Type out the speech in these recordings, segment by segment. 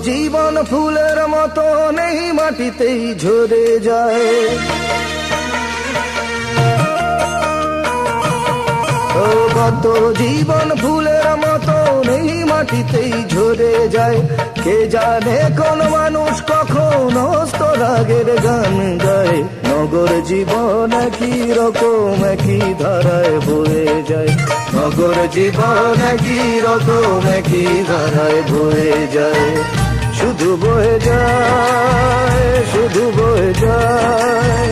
জীবন ফুলের মতো নেই মাটিতেই ঝরে যায়, কত জীবন ফুলের মতো নেই মাটিতেই ঝরে যায়। কে জানে কোন মানুষ কখন অস্ত রাগের গান গায়। নগর জীবন একই রকম একই ধারায় বয়ে যায়, নগর জীবন একই রকম একই ধারায় বয়ে যায়। শুধু বয়ে যায়, শুধু বয়ে যায়,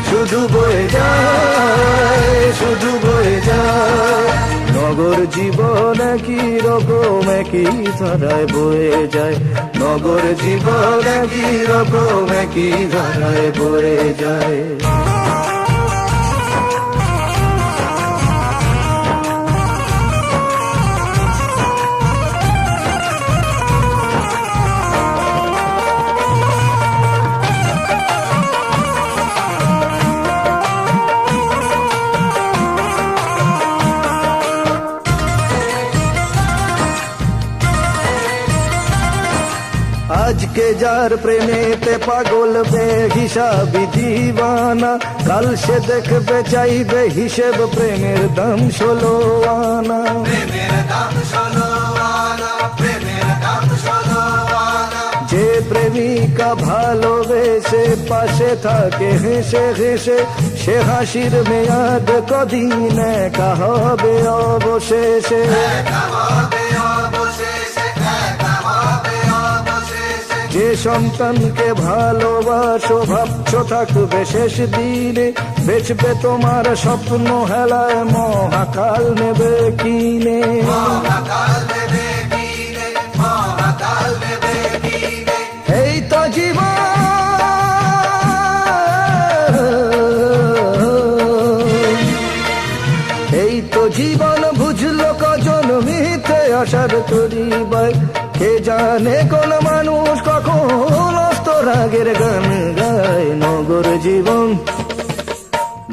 শুধু বয়ে যায়, শুধু বয়ে যায়। নগর জীবন একই রকম একই ধারায় বয়ে যায়, নগর জীবন একই রকম একই ধারায় বয়ে যায়। আজকে যার প্রেমেতে পাগল বেহিসাবি দিওয়ানা, কাল সে দেখবে চাইবে হিসেব প্রেমের দাম 16 আনা। যে প্রেমিকা ভালোবেসে পাশে থাকে হেসে হেসে, সে হাসির মেয়াদ কদিন একা হবে অবশেষে। যে সন্তানকে ভালোবাসো ভাবছো থাকবে শেষ দিনে, বেচবে তোমার স্বপ্ন হেলায় মহাকাল নেবে কিনে। এই তো জীবন, এই তো জীবন বুঝলো কজন মিথ্যে আশার তরিবায়। কে জানে কোন মানুষ কখন অস্ত রাগের গান গায়। নগর জীবন,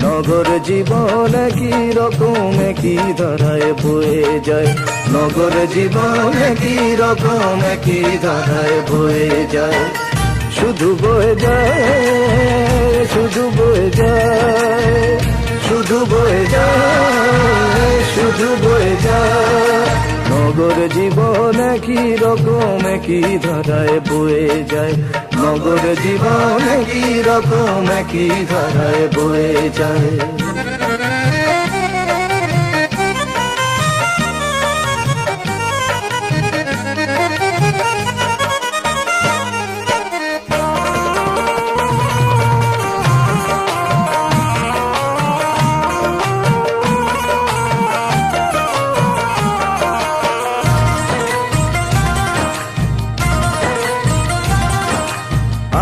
নগর জীবন একই রকম একই ধারায় বয়ে যায়, নগর জীবন একই রকম একই ধারায় বয়ে যায়। শুধু বয়ে যায়, শুধু বয়ে যায়, শুধু বয়ে যায়, শুধু বয়ে যায়। নগর জীবন একই রকম একই ধারায় বয়ে যায়, নগর জীবন একই রকম একই ধারায় বয়ে যায়।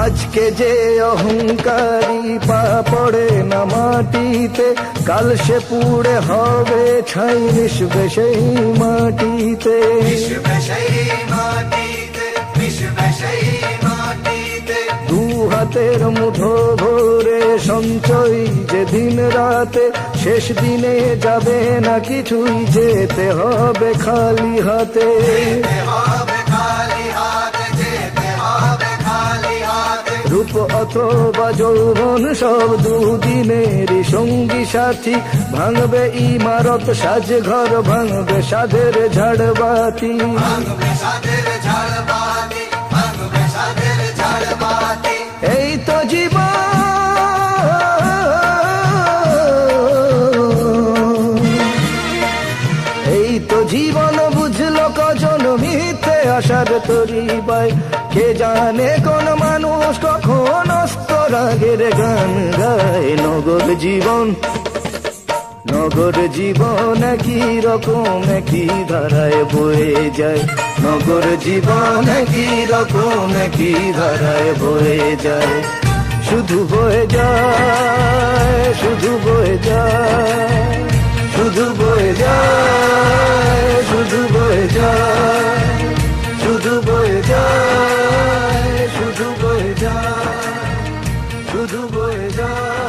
আজকে যে অহংকারী পা পড়ে না মাটিতে, কাল সে পুড়ে হবে ছাই মিশবে সেই মাটিতে। দু হাতের মুঠো ভরে সঞ্চয় যে দিন রাতে, শেষ দিনে যাবে না কিছুই, যেতে হবে খালি হাতে। রূপ অথবা যৌবন সব দুদিনেরই সঙ্গী সাথী, ভাঙবে ইমারত সাজ ঘর ভাঙবে সাধের ঝাড়বাতি। এই তো জীবন, এই তো জীবন বুঝলো কজন মিথ্যে আশার তরিবায়। কে জানে কোন মানুষ কখন সুখের গান গায় নগর জীবন। নগর জীবন একই রকম একই ধারায় বয়ে যায়, নগর জীবন একই রকম একই ধারায় বয়ে যায়। শুধু বয়ে যায়, শুধু বয়ে যায়, শুধু বয়ে যায়, শুধু বয়ে যায়, শুধু বয়ে যায়, শুধু বয়ে যায়, শুধু বয়ে যায়।